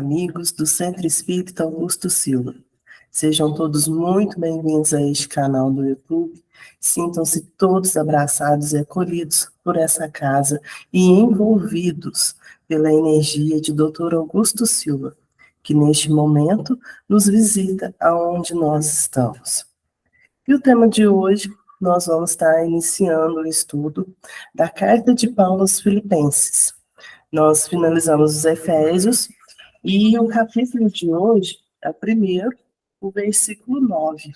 amigos do Centro Espírita Augusto Silva. Sejam todos muito bem-vindos a este canal do YouTube. Sintam-se todos abraçados e acolhidos por essa casa e envolvidos pela energia de Dr. Augusto Silva, que neste momento nos visita aonde nós estamos. E o tema de hoje, nós vamos estar iniciando o estudo da Carta de Paulo aos Filipenses. Nós finalizamos os Efésios e o capítulo de hoje é o primeiro, o versículo 9,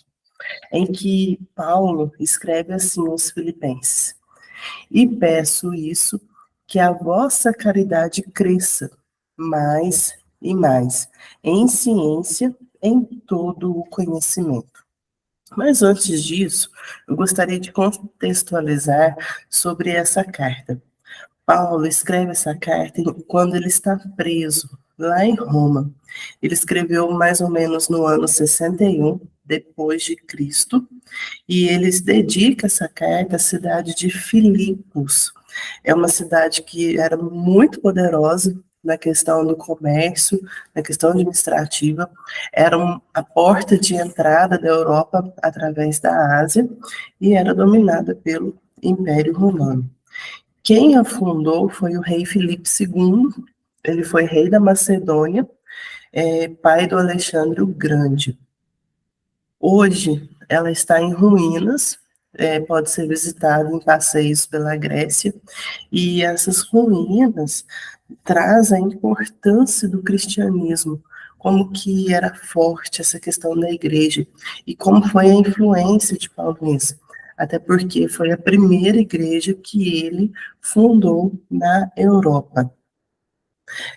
em que Paulo escreve assim aos Filipenses: E peço isso, que a vossa caridade cresça mais e mais, em ciência, em todo o conhecimento. Mas antes disso, eu gostaria de contextualizar sobre essa carta. Paulo escreve essa carta quando ele está preso, lá em Roma. Ele escreveu mais ou menos no ano 61, depois de Cristo, e ele dedica essa carta à cidade de Filipos. É uma cidade que era muito poderosa na questão do comércio, na questão administrativa, era a porta de entrada da Europa através da Ásia, e era dominada pelo Império Romano. Quem a fundou foi o rei Filipe II, ele foi rei da Macedônia, pai do Alexandre o Grande. Hoje, ela está em ruínas, pode ser visitada em passeios pela Grécia, e essas ruínas trazem a importância do cristianismo, como que era forte essa questão da igreja, e como foi a influência de Paulo nisso. Até porque foi a primeira igreja que ele fundou na Europa.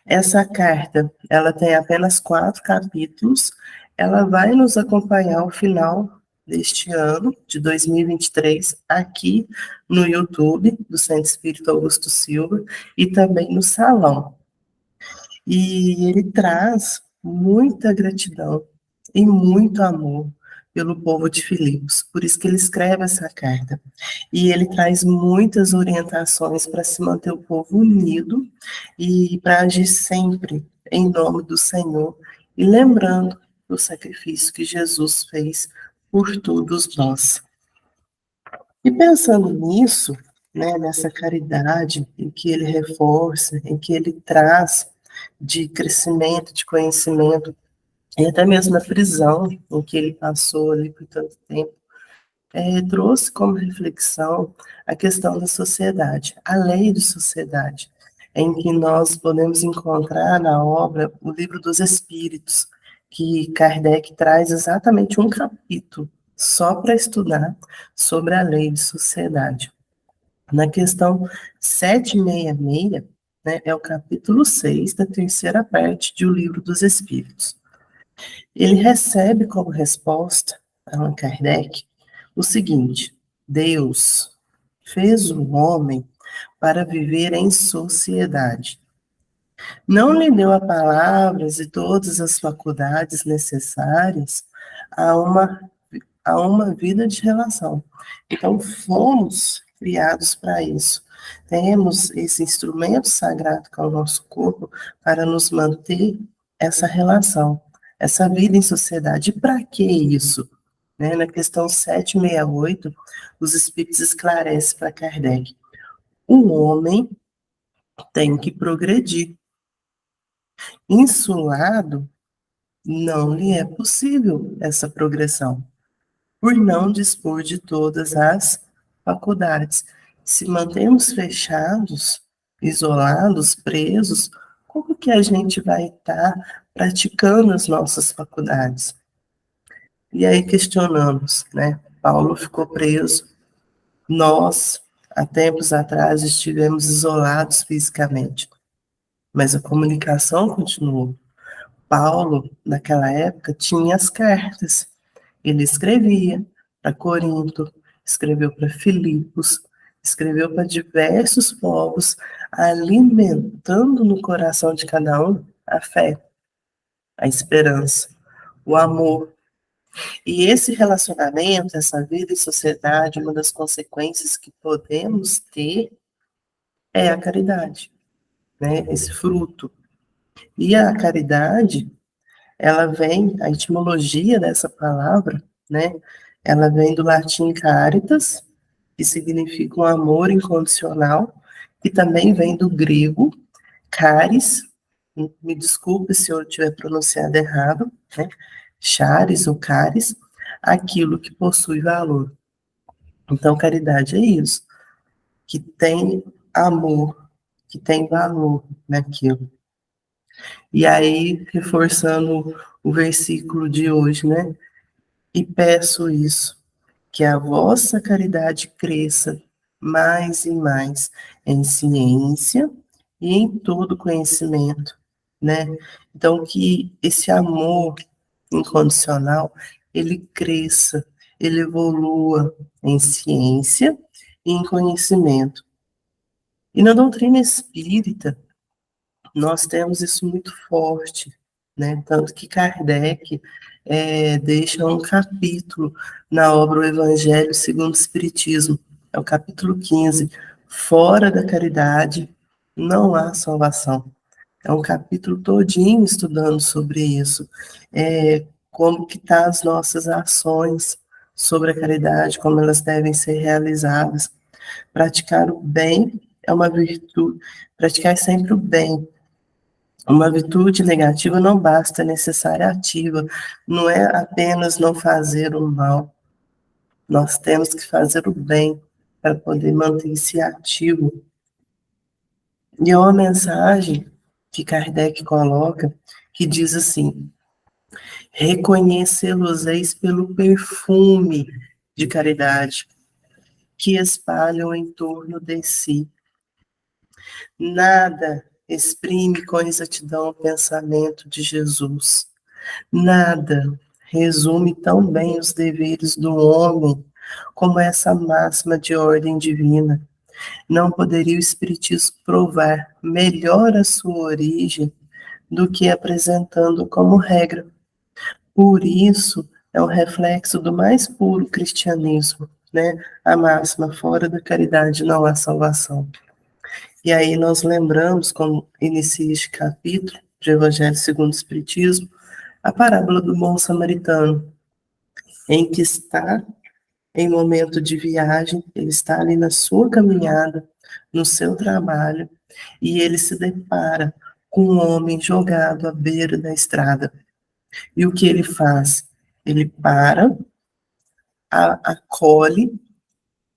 Essa carta, ela tem apenas 4 capítulos, ela vai nos acompanhar ao final deste ano, de 2023, aqui no YouTube do Centro Espírita Augusto Silva e também no Salão. E ele traz muita gratidão e muito amor pelo povo de Filipos, por isso que ele escreve essa carta. E ele traz muitas orientações para se manter o povo unido e para agir sempre em nome do Senhor e lembrando do sacrifício que Jesus fez por todos nós. E pensando nisso, né, nessa caridade em que ele reforça, em que ele traz de crescimento, de conhecimento, e até mesmo na prisão em que ele passou ali por tanto tempo, trouxe como reflexão a questão da sociedade, a lei de sociedade, em que nós podemos encontrar na obra o Livro dos Espíritos, que Kardec traz exatamente um capítulo só para estudar sobre a lei de sociedade. Na questão 766, né, é o capítulo 6 da terceira parte de O Livro dos Espíritos. Ele recebe como resposta, Allan Kardec, o seguinte: Deus fez o homem para viver em sociedade. Não lhe deu a palavras e todas as faculdades necessárias a uma vida de relação. Então, fomos criados para isso. Temos esse instrumento sagrado que é o nosso corpo para nos manter essa relação, essa vida em sociedade. E para que isso? Né? Na questão 768, os espíritos esclarecem para Kardec: o homem tem que progredir. Insulado, não lhe é possível essa progressão, por não dispor de todas as faculdades. Se mantemos fechados, isolados, presos, como que a gente vai estar praticando as nossas faculdades? E aí questionamos, né? Paulo ficou preso, nós, há tempos atrás, estivemos isolados fisicamente, mas a comunicação continuou. Paulo, naquela época, tinha as cartas. Ele escrevia para Corinto, escreveu para Filipos, escreveu para diversos povos, alimentando no coração de cada um a fé, a esperança, o amor. E esse relacionamento, essa vida em sociedade, uma das consequências que podemos ter é a caridade, né? Esse fruto. E a caridade, ela vem, a etimologia dessa palavra, né? Ela vem do latim caritas, que significa um amor incondicional, e também vem do grego caris, me desculpe se eu tiver pronunciado errado, né? Charis ou caris, aquilo que possui valor. Então, caridade é isso, que tem amor, que tem valor naquilo. E aí, reforçando o versículo de hoje, né? E peço isso, que a vossa caridade cresça mais e mais em ciência e em todo conhecimento, né? Então, que esse amor incondicional, ele cresça, ele evolua em ciência e em conhecimento. E na doutrina espírita, nós temos isso muito forte, né? Tanto que Kardec deixa um capítulo na obra O Evangelho segundo o Espiritismo, é o capítulo 15, fora da caridade não há salvação. É um capítulo todinho estudando sobre isso, como que tá as nossas ações sobre a caridade, como elas devem ser realizadas. Praticar o bem é uma virtude, praticar sempre o bem. Uma virtude negativa não basta, é necessária ativa. Não é apenas não fazer o mal. Nós temos que fazer o bem para poder manter-se ativo. E é uma mensagem que Kardec coloca que diz assim: reconhecê-los-eis pelo perfume de caridade que espalham em torno de si. Nada exprime com exatidão o pensamento de Jesus. Nada resume tão bem os deveres do homem como essa máxima de ordem divina. Não poderia o Espiritismo provar melhor a sua origem do que apresentando como regra. Por isso, é o reflexo do mais puro cristianismo, né? A máxima, fora da caridade não há salvação. E aí nós lembramos, como inicia este capítulo de Evangelho segundo o Espiritismo, a parábola do bom samaritano, em que está em momento de viagem, ele está ali na sua caminhada, no seu trabalho, e ele se depara com um homem jogado à beira da estrada. E o que ele faz? Ele para, acolhe,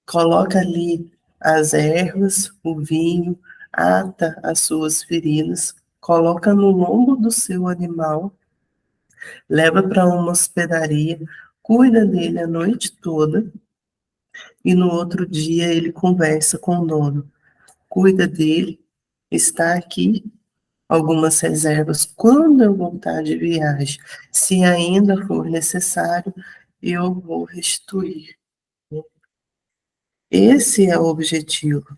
coloca ali as ervas, o vinho, ata as suas feridas, coloca no lombo do seu animal, leva para uma hospedaria, cuida dele a noite toda e no outro dia ele conversa com o dono, cuida dele, está aqui algumas reservas. Quando eu voltar de viagem, se ainda for necessário, eu vou restituir. Esse é o objetivo.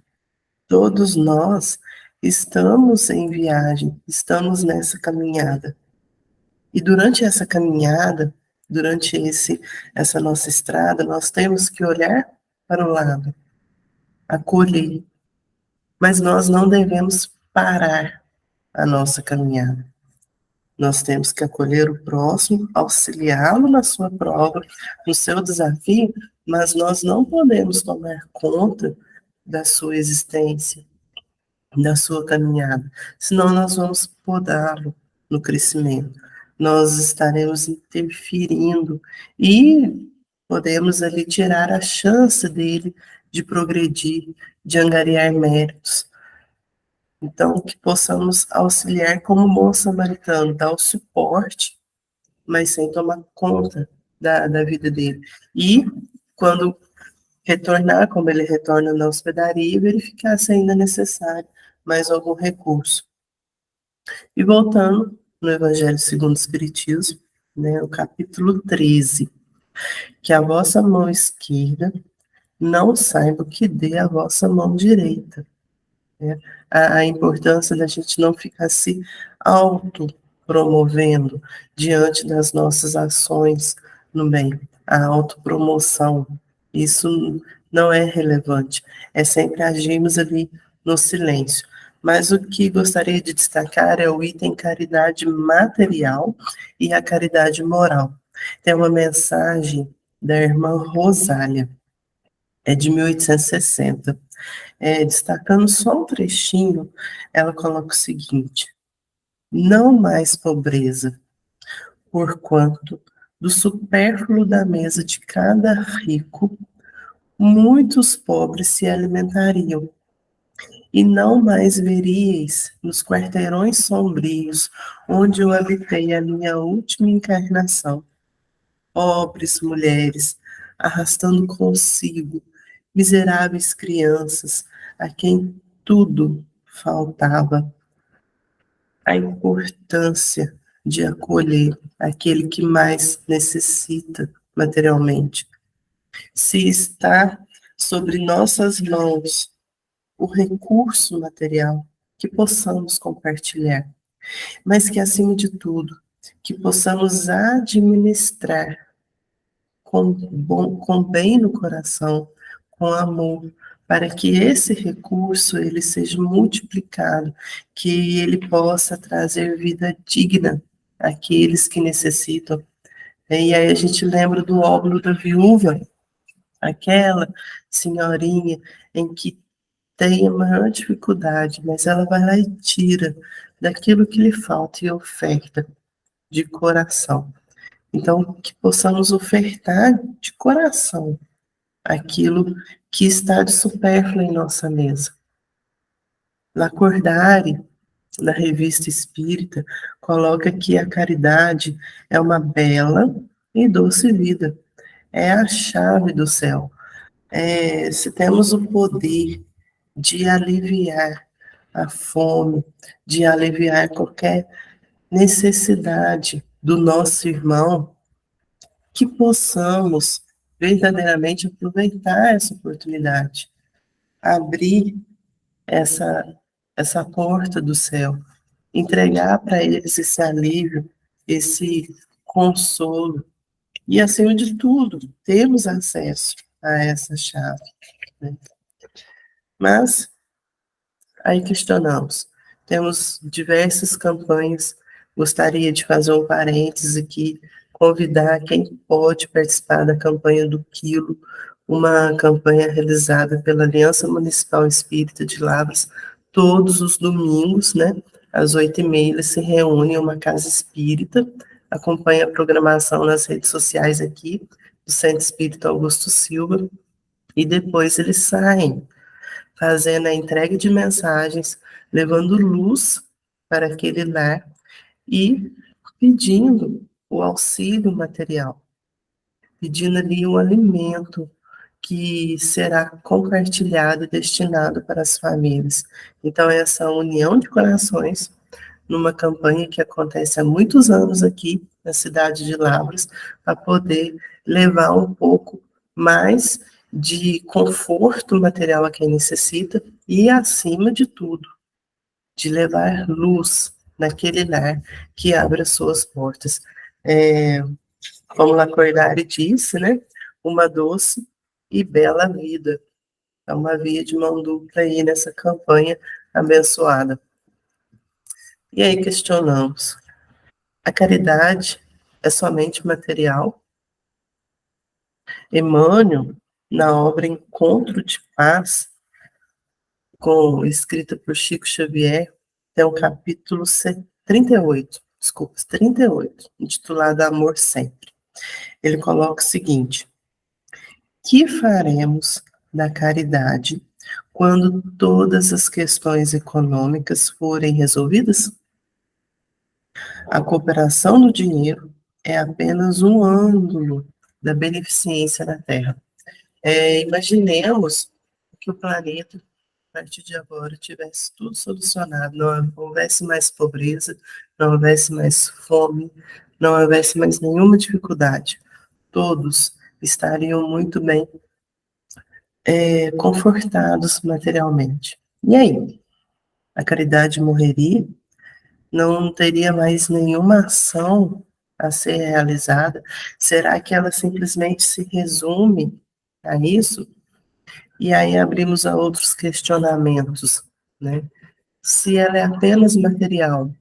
Todos nós estamos em viagem, estamos nessa caminhada. E durante essa caminhada, durante essa nossa estrada, nós temos que olhar para o lado, acolher. Mas nós não devemos parar a nossa caminhada. Nós temos que acolher o próximo, auxiliá-lo na sua prova, no seu desafio, mas nós não podemos tomar conta da sua existência, da sua caminhada, senão nós vamos podá-lo no crescimento. Nós estaremos interferindo e podemos ali tirar a chance dele de progredir, de angariar méritos. Então, que possamos auxiliar como bom samaritano, dar o suporte, mas sem tomar conta da vida dele. E, quando retornar, como ele retorna na hospedaria, verificar se ainda é necessário mais algum recurso. E voltando no Evangelho segundo o Espiritismo, né, o capítulo 13, que a vossa mão esquerda não saiba o que dê a vossa mão direita. Né? A importância da gente não ficar se autopromovendo diante das nossas ações no bem. A autopromoção, isso não é relevante. É sempre agirmos ali no silêncio. Mas o que gostaria de destacar é o item caridade material e a caridade moral. Tem uma mensagem da irmã Rosália, é de 1860. Destacando só um trechinho, ela coloca o seguinte: não mais pobreza, porquanto do supérfluo da mesa de cada rico, muitos pobres se alimentariam, e não mais veríeis nos quarteirões sombrios onde eu habitei a minha última encarnação, pobres mulheres, arrastando consigo miseráveis crianças, a quem tudo faltava. A importância de acolher aquele que mais necessita materialmente. Se está sobre nossas mãos o recurso material, que possamos compartilhar, mas que, acima de tudo, que possamos administrar com bem no coração, com amor, para que esse recurso ele seja multiplicado, que ele possa trazer vida digna àqueles que necessitam. E aí a gente lembra do óbolo da viúva, aquela senhorinha em que tem a maior dificuldade, mas ela vai lá e tira daquilo que lhe falta e oferta de coração. Então, que possamos ofertar de coração aquilo que está de supérfluo em nossa mesa. Lacordaire, na Revista Espírita, coloca que a caridade é uma bela e doce vida, é a chave do céu. Se temos o poder de aliviar a fome, de aliviar qualquer necessidade do nosso irmão, que possamos verdadeiramente aproveitar essa oportunidade, abrir essa porta do céu, entregar para eles esse alívio, esse consolo, e, acima de tudo, temos acesso a essa chave. Né? Mas aí questionamos. Temos diversas campanhas. Gostaria de fazer um parênteses aqui, convidar quem pode participar da campanha do Quilo, uma campanha realizada pela Aliança Municipal Espírita de Lavras, todos os domingos, né, às 8h30, eles se reúnem em uma casa espírita, acompanha a programação nas redes sociais aqui, do Centro Espírita Augusto Silva, e depois eles saem fazendo a entrega de mensagens, levando luz para aquele lar e pedindo o auxílio material, pedindo ali um alimento que será compartilhado e destinado para as famílias. Então, essa união de corações, numa campanha que acontece há muitos anos aqui na cidade de Lavras, para poder levar um pouco mais de conforto material a quem necessita e, acima de tudo, de levar luz naquele lar que abre as suas portas. Como Lacordaire disse, né? Uma doce e bela vida. É uma via de mão dupla aí nessa campanha abençoada. E aí questionamos: a caridade é somente material? Emmanuel, na obra Encontro de Paz, escrita por Chico Xavier, tem o capítulo 38, intitulado Amor Sempre. Ele coloca o seguinte: que faremos da caridade quando todas as questões econômicas forem resolvidas? A cooperação do dinheiro é apenas um ângulo da beneficência na Terra. Imaginemos que o planeta, a partir de agora, tivesse tudo solucionado, não houvesse mais pobreza, não houvesse mais fome, não houvesse mais nenhuma dificuldade. Todos estariam muito bem confortados materialmente. E aí? A caridade morreria? Não teria mais nenhuma ação a ser realizada? Será que ela simplesmente se resume a isso? E aí abrimos a outros questionamentos, né? se ela é apenas material.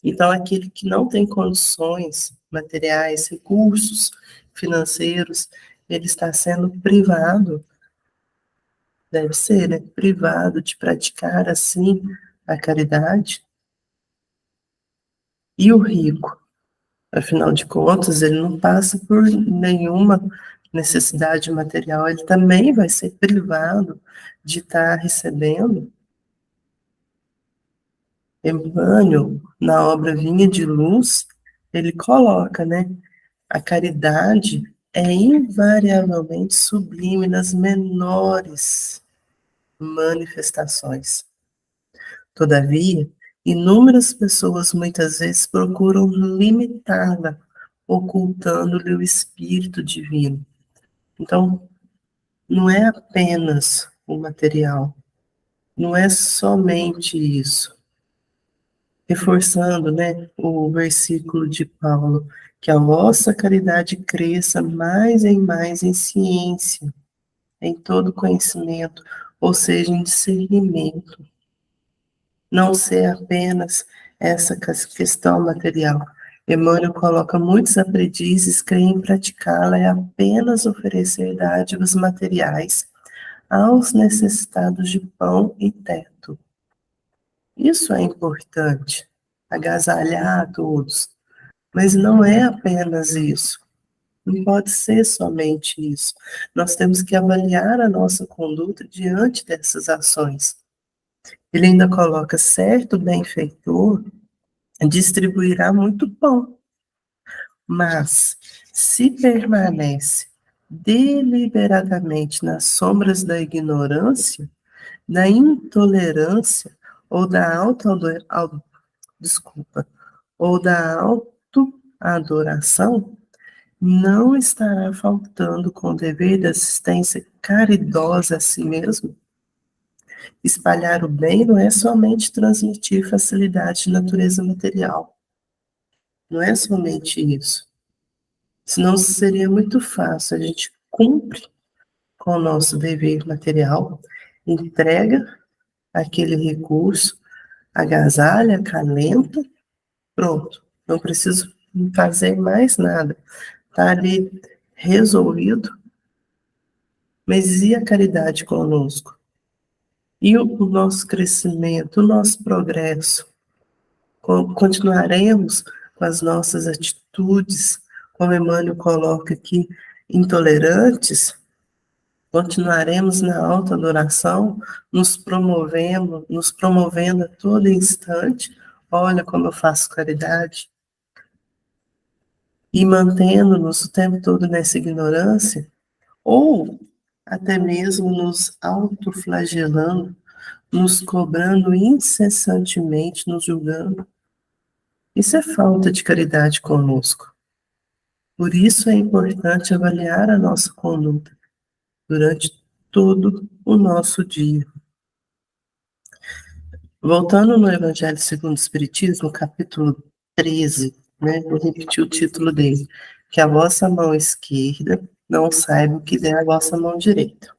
Então, aquele que não tem condições materiais, recursos financeiros, ele está sendo privado, deve ser, né? Privado de praticar, assim, a caridade. E o rico, afinal de contas, ele não passa por nenhuma necessidade material, ele também vai ser privado de estar recebendo. Emmanuel, na obra Vinha de Luz, ele coloca, né? A caridade é invariavelmente sublime nas menores manifestações. Todavia, inúmeras pessoas muitas vezes procuram limitá-la, ocultando-lhe o espírito divino. Então, não é apenas o material, não é somente isso. Reforçando, né, o versículo de Paulo, que a vossa caridade cresça mais em ciência, em todo conhecimento, ou seja, em discernimento. Não ser apenas essa questão material. Emmanuel coloca: muitos aprendizes creem praticá-la é apenas oferecer dádivas materiais aos necessitados de pão e teto. Isso é importante, agasalhar a todos, mas não é apenas isso. Não pode ser somente isso. Nós temos que avaliar a nossa conduta diante dessas ações. Ele ainda coloca: certo benfeitor distribuirá muito pão, mas se permanece deliberadamente nas sombras da ignorância, da intolerância ou da desculpa, ou da autoadoração, não estará faltando com o dever de assistência caridosa a si mesmo? Espalhar o bem não é somente transmitir facilidade de natureza material. Não é somente isso. Senão seria muito fácil. A gente cumpre com o nosso dever material, entrega aquele recurso, agasalha, acalenta, pronto. Não preciso fazer mais nada. Está ali resolvido. Mas e a caridade conosco? E o nosso crescimento, o nosso progresso? Continuaremos com as nossas atitudes, como Emmanuel coloca aqui, intolerantes? Continuaremos na alta adoração, nos promovendo a todo instante? Olha como eu faço caridade. E mantendo-nos o tempo todo nessa ignorância? Ou até mesmo nos autoflagelando, nos cobrando incessantemente, nos julgando? Isso é falta de caridade conosco. Por isso é importante avaliar a nossa conduta durante todo o nosso dia. Voltando no Evangelho segundo o Espiritismo, capítulo 13, né, vou repetir o título dele: que a vossa mão esquerda não saiba o que der a vossa mão direita.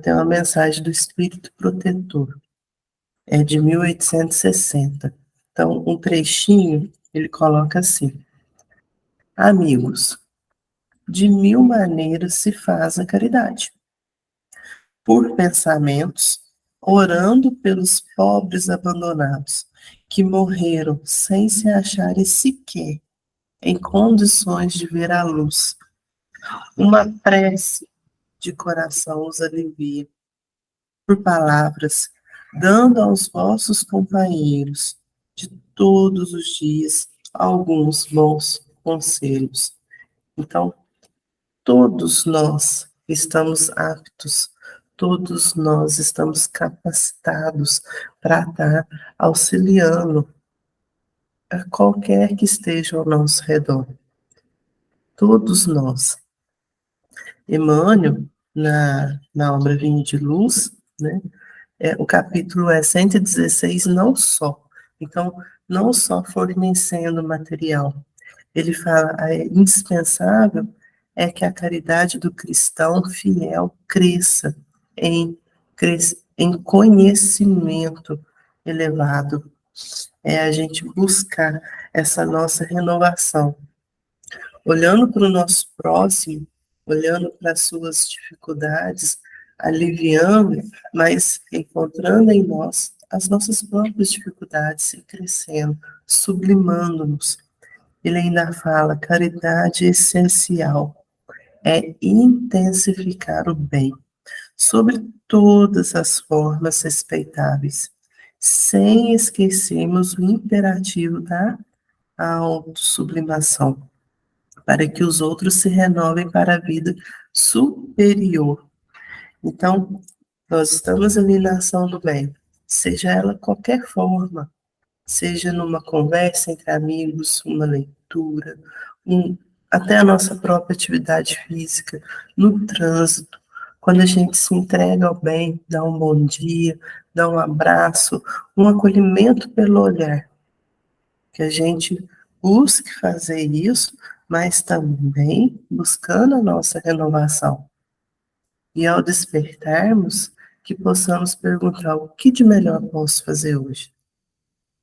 Tem uma mensagem do Espírito Protetor, é de 1860. Então, um trechinho, ele coloca assim: amigos, de 1000 maneiras se faz a caridade. Por pensamentos, orando pelos pobres abandonados, que morreram sem se acharem sequer em condições de ver a luz. Uma prece de coração os alivia. Por palavras, dando aos vossos companheiros de todos os dias alguns bons conselhos. Então, todos nós estamos aptos, todos nós estamos capacitados para estar auxiliando a qualquer que esteja ao nosso redor. Todos nós. Emmanuel, na obra Vinha de Luz, né, o capítulo é 116, não só. Então, não só fornecendo material. Ele fala: é indispensável é que a caridade do cristão fiel cresça em conhecimento elevado. É a gente buscar essa nossa renovação, olhando para o nosso próximo, olhando para as suas dificuldades, aliviando, mas encontrando em nós as nossas próprias dificuldades e crescendo, sublimando-nos. Ele ainda fala: caridade essencial é intensificar o bem, sobre todas as formas respeitáveis, sem esquecermos o imperativo da autossublimação, para que os outros se renovem para a vida superior. Então, nós estamos ali na ação do bem, seja ela qualquer forma, seja numa conversa entre amigos, uma leitura, até a nossa própria atividade física, no trânsito, quando a gente se entrega ao bem, dá um bom dia, dá um abraço, um acolhimento pelo olhar, que a gente busque fazer isso, mas também buscando a nossa renovação. E ao despertarmos, que possamos perguntar: o que de melhor posso fazer hoje?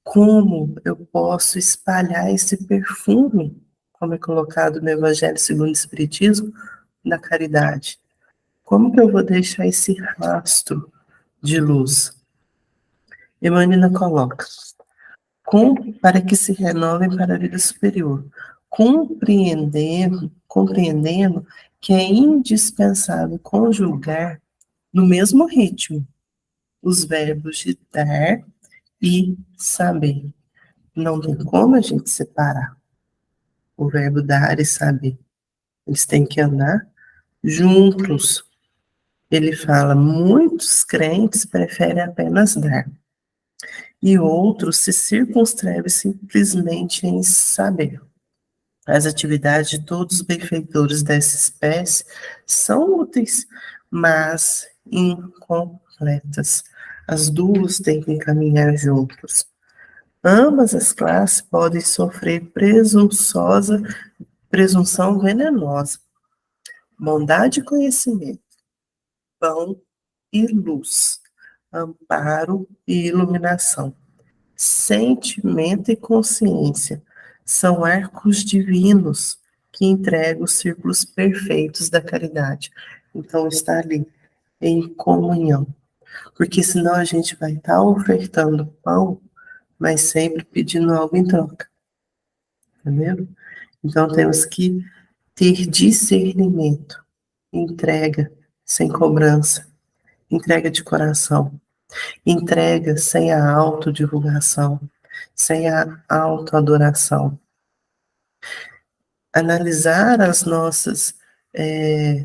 Como eu posso espalhar esse perfume, como é colocado no Evangelho segundo o Espiritismo, da caridade? Como que eu vou deixar esse rastro de luz? Emmanuel coloca: para que se renovem para a vida superior, compreendendo que é indispensável conjugar no mesmo ritmo os verbos de dar e saber. Não tem como a gente separar o verbo dar e saber. Eles têm que andar juntos. Ele fala: muitos crentes preferem apenas dar, e outros se circunscrevem simplesmente em saber. As atividades de todos os benfeitores dessa espécie são úteis, mas incompletas. As duas têm que caminhar juntas. Ambas as classes podem sofrer presunção venenosa. Bondade e conhecimento, pão e luz, amparo e iluminação, sentimento e consciência são arcos divinos que entregam os círculos perfeitos da caridade. Então, está ali em comunhão, porque senão a gente vai estar ofertando pão, mas sempre pedindo algo em troca, entendeu? Então, temos que ter discernimento, entrega sem cobrança, entrega de coração, entrega sem a autodivulgação, sem a autoadoração. Analisar as nossas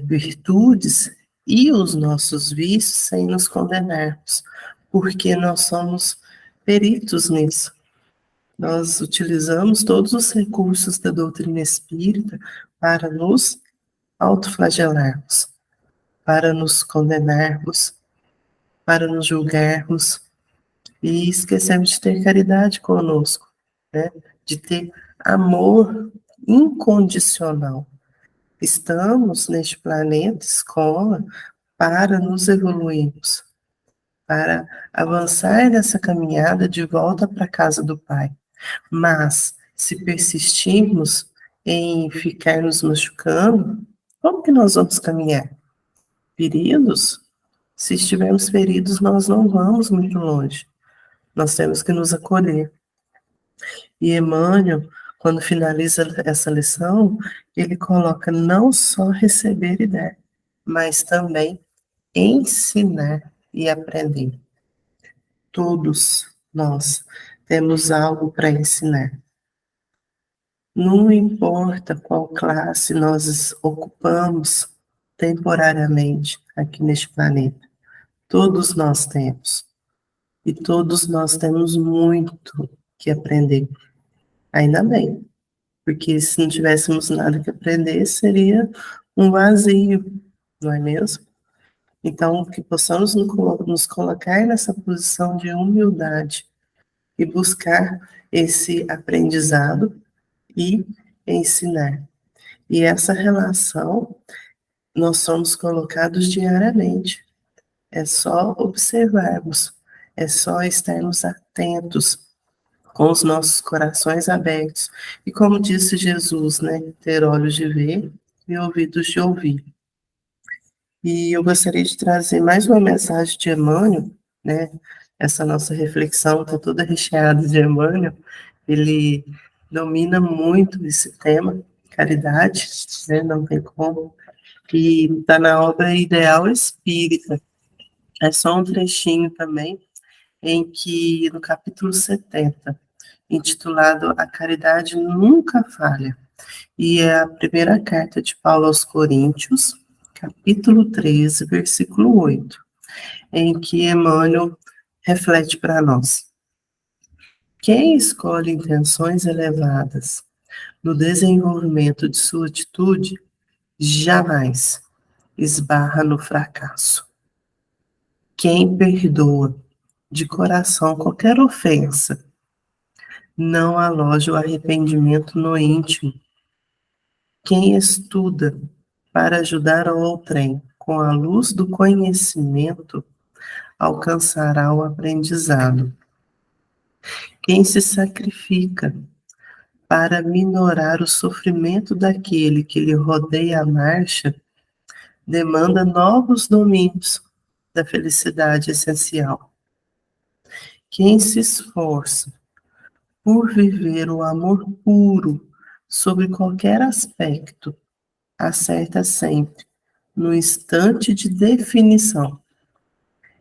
virtudes e os nossos vícios sem nos condenarmos, porque nós somos peritos nisso. Nós utilizamos todos os recursos da doutrina espírita para nos autoflagelarmos, para nos condenarmos, para nos julgarmos, e esquecemos de ter caridade conosco, né? De ter amor incondicional. Estamos neste planeta escola para nos evoluirmos, para avançar nessa caminhada de volta para a casa do Pai. Mas, se persistirmos em ficar nos machucando, como que nós vamos caminhar? Feridos? Se estivermos feridos, nós não vamos muito longe. Nós temos que nos acolher. E Emmanuel, quando finaliza essa lição, ele coloca: não só receber e dar, mas também ensinar e aprender. Todos nós temos algo para ensinar. Não importa qual classe nós ocupamos temporariamente aqui neste planeta, todos nós temos. E todos nós temos muito que aprender. Ainda bem, porque se não tivéssemos nada que aprender, seria um vazio, não é mesmo? Então, que possamos nos colocar nessa posição de humildade e buscar esse aprendizado e ensinar. E essa relação nós somos colocados diariamente. É só observarmos, é só estarmos atentos, com os nossos corações abertos. E como disse Jesus, né, ter olhos de ver e ouvidos de ouvir. E eu gostaria de trazer mais uma mensagem de Emmanuel, né? Essa nossa reflexão está toda recheada de Emmanuel. Ele domina muito esse tema, caridade, né? Não tem como. E está na obra Ideal Espírita. É só um trechinho também, em que, no capítulo 70, intitulado A Caridade Nunca Falha, e é a primeira carta de Paulo aos Coríntios, capítulo 13, versículo 8, em que Emmanuel reflete para nós. Quem escolhe intenções elevadas no desenvolvimento de sua atitude, jamais esbarra no fracasso. Quem perdoa de coração qualquer ofensa, não aloja o arrependimento no íntimo. Quem estuda para ajudar ao outrem com a luz do conhecimento, alcançará o aprendizado. Quem se sacrifica para minorar o sofrimento daquele que lhe rodeia a marcha, demanda novos domínios da felicidade essencial. Quem se esforça por viver o amor puro sobre qualquer aspecto, acerta sempre no instante de definição.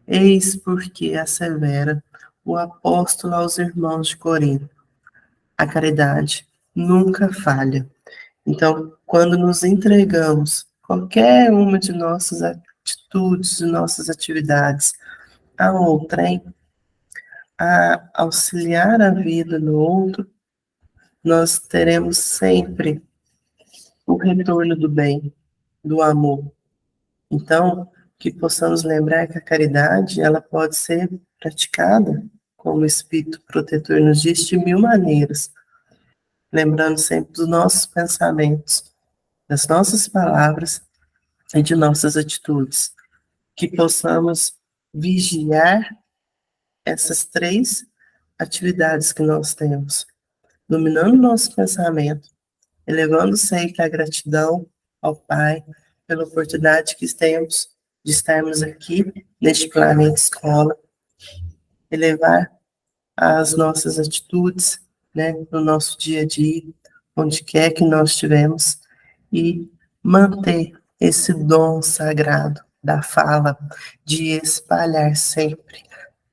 Eis porque assevera o apóstolo aos irmãos de Corinto: a caridade nunca falha. Então, quando nos entregamos qualquer uma de nossas atitudes, de nossas atividades a outrem, a auxiliar a vida do outro, nós teremos sempre o retorno do bem, do amor. Então, que possamos lembrar que a caridade, ela pode ser praticada, como o Espírito Protetor nos diz, de mil maneiras, lembrando sempre dos nossos pensamentos, das nossas palavras e de nossas atitudes. Que possamos vigiar essas três atividades que nós temos, dominando o nosso pensamento, elevando sempre a gratidão ao Pai pela oportunidade que temos de estarmos aqui neste planeta escola, elevar as nossas atitudes, né, no nosso dia a dia, onde quer que nós estivermos, e manter esse dom sagrado da fala, de espalhar sempre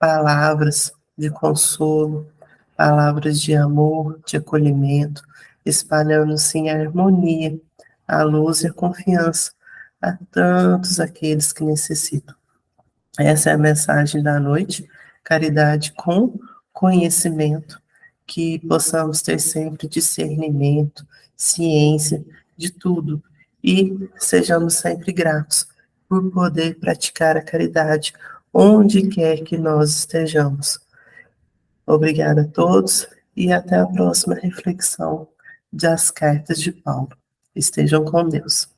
palavras de consolo, palavras de amor, de acolhimento, espalhando sim a harmonia, a luz e a confiança a tantos aqueles que necessitam. Essa é a mensagem da noite, caridade com conhecimento, que possamos ter sempre discernimento, ciência de tudo e sejamos sempre gratos por poder praticar a caridade onde quer que nós estejamos. Obrigada a todos e até a próxima reflexão das cartas de Paulo. Estejam com Deus.